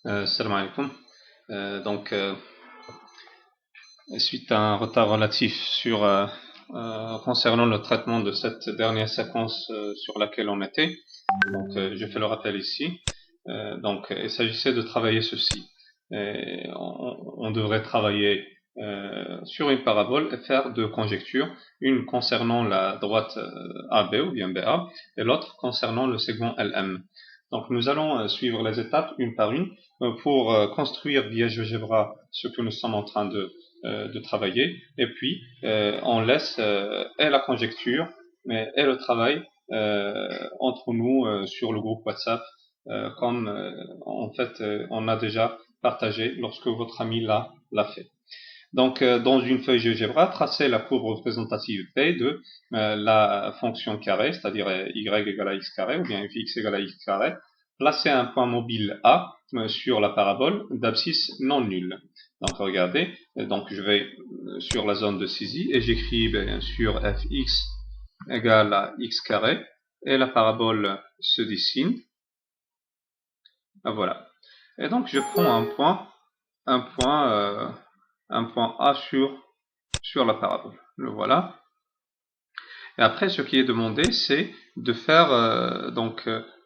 Salam alaikum. Suite à un retard relatif concernant le traitement de cette dernière séquence sur laquelle on était, je fais le rappel ici. Il s'agissait de travailler ceci. On devrait travailler sur une parabole et faire deux conjectures, une concernant la droite AB ou bien BA et l'autre concernant le segment LM. Donc nous allons suivre les étapes une par une pour construire via GeoGebra ce que nous sommes en train de travailler, et puis on laisse et la conjecture et le travail entre nous sur le groupe WhatsApp comme on a déjà partagé lorsque votre ami l'a fait. Donc, dans une feuille GeoGebra, tracez la courbe représentative P de la fonction carré, c'est-à-dire y égale à x carré, ou bien fx égale à x carré. Placez un point mobile A sur la parabole d'abscisse non nulle. Donc, regardez, donc je vais sur la zone de saisie et j'écris bien sûr fx égale à x carré, et la parabole se dessine. Voilà. Et donc, je prends un point A sur la parabole. Le voilà. Et après, ce qui est demandé, c'est de faire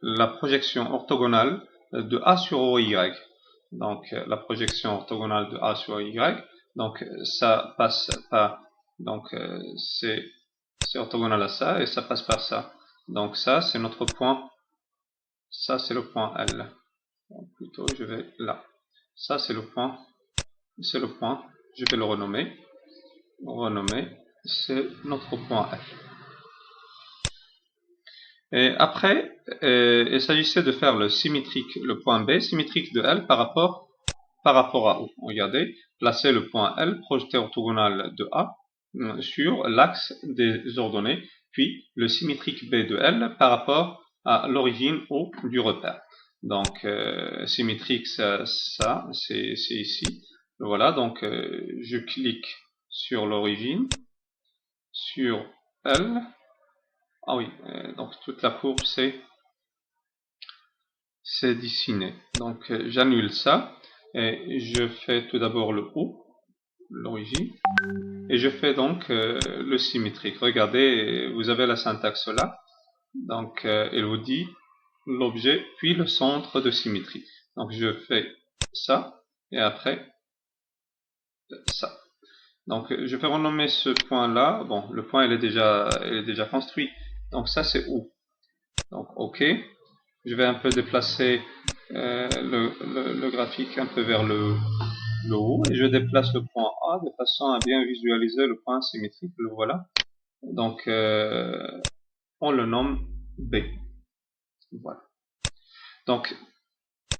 la projection orthogonale de A sur OY. Donc, la projection orthogonale de A sur Y. Donc, ça passe par... Donc, c'est orthogonal à ça et ça passe par ça. Donc, ça, c'est notre point. Ça, c'est le point L. Donc, plutôt, je vais là. Ça, c'est le point. Je vais le renommer. C'est notre point F. Et après, il s'agissait de faire le point B symétrique de L par rapport à O. Regardez, placez le point L projeté orthogonal de A sur l'axe des ordonnées, puis le symétrique B de L par rapport à l'origine O du repère. Donc, symétrique, ça c'est ici. Voilà, donc je clique sur l'origine, sur L. Ah oui, donc toute la courbe c'est dessiné. Donc j'annule ça et je fais tout d'abord le O, l'origine, et je fais donc le symétrique. Regardez, vous avez la syntaxe là. Donc elle vous dit l'objet puis le centre de symétrie. Donc je fais ça et après ça. Donc je vais renommer ce point là. Bon, le point il est déjà construit. Donc ça c'est O. Donc OK. Je vais un peu déplacer le graphique un peu vers le haut et je déplace le point A de façon à bien visualiser le point symétrique. Le voilà. Donc on le nomme B. Voilà. Donc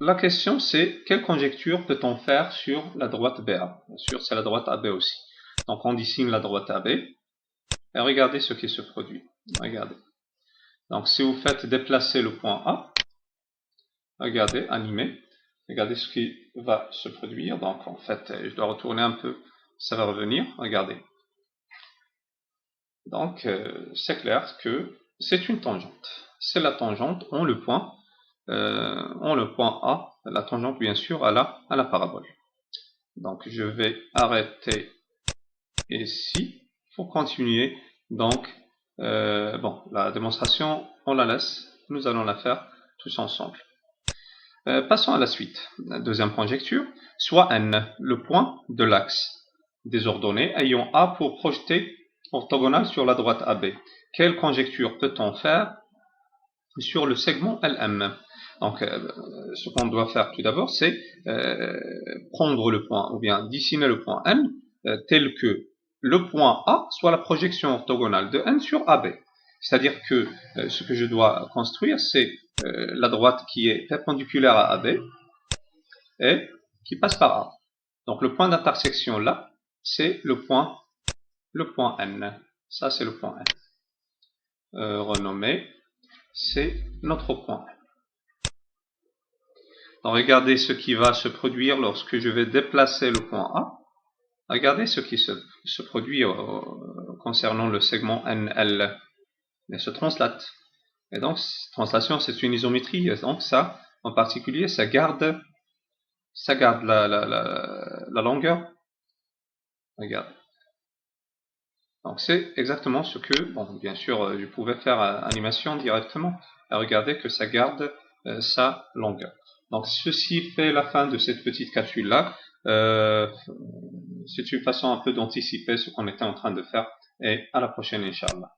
la question c'est quelle conjecture peut-on faire sur la droite BA? Bien sûr, c'est la droite AB aussi. Donc on dessine la droite AB et regardez ce qui se produit. Regardez. Donc si vous faites déplacer le point A, regardez, animé, regardez ce qui va se produire. Donc en fait, je dois retourner un peu, ça va revenir, regardez. Donc c'est clair que c'est une tangente. C'est la tangente, on le point A, la tangente bien sûr à la parabole. Donc je vais arrêter ici pour continuer. Donc la démonstration, on la laisse, nous allons la faire tous ensemble. Passons à la suite. Deuxième conjecture, soit n, le point de l'axe des ordonnées ayant A pour projeté orthogonal sur la droite AB. Quelle conjecture peut-on faire sur le segment LM? Donc, ce qu'on doit faire tout d'abord, c'est prendre le point, ou bien dessiner le point N, tel que le point A soit la projection orthogonale de N sur AB. C'est-à-dire que ce que je dois construire, c'est la droite qui est perpendiculaire à AB et qui passe par A. Donc le point d'intersection là, c'est le point N. Ça, c'est le point N. Renommé, c'est notre point N. Donc regardez ce qui va se produire lorsque je vais déplacer le point A. Regardez ce qui se produit concernant le segment NL. Il se translate. Et donc, translation, c'est une isométrie. Et donc, ça, en particulier, ça garde ça garde la longueur. Regarde. Donc c'est exactement ce que, bon, bien sûr, je pouvais faire animation directement. Et regardez que ça garde sa longueur. Donc ceci fait la fin de cette petite capsule-là. C'est une façon un peu d'anticiper ce qu'on était en train de faire. Et à la prochaine, Inch'Allah.